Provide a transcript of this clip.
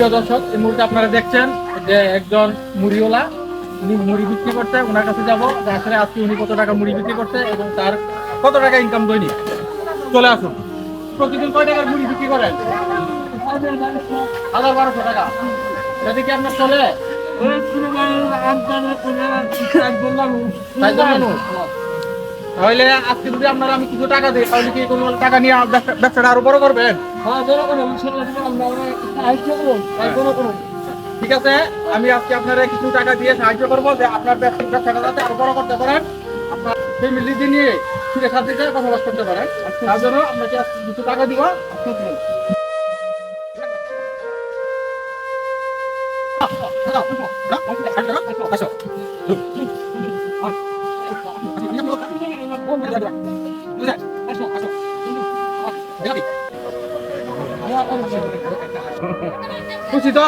প্রিয় দর্শক, এই মুহূর্তে আপনারা দেখছেন যে একজন মুড়িওয়ালা, উনি মুড়ি বিক্রি করছে। ওনার কাছে যাবো যে আসলে আজকে উনি কত টাকা মুড়ি বিক্রি করছে এবং তার কত টাকা ইনকাম দৈনিক। চলে আসুন। প্রতিদিন কয় টাকার মুড়ি বিক্রি করেন? 1200 টাকা। যদি কি আপনার চলে? তাহলে আজকে যদি আপনারা আমি কিছু টাকা দিই, তাহলে কি কোনো টাকা নিয়ে ব্যবসাটা আরো বড় করবেন? ঠিক আছে, আমি আজকে আপনারা কিছু টাকা দিয়ে সাহায্য করবো যে আপনার ব্যবসাটা যাতে আরো বড় করতে পারেন, আপনার ফ্যামিলি নিয়ে সুখে শান্তিতে বসবাস করতে পারেন। তার জন্য আপনাকে কিছু টাকা দিব। খুশি তো?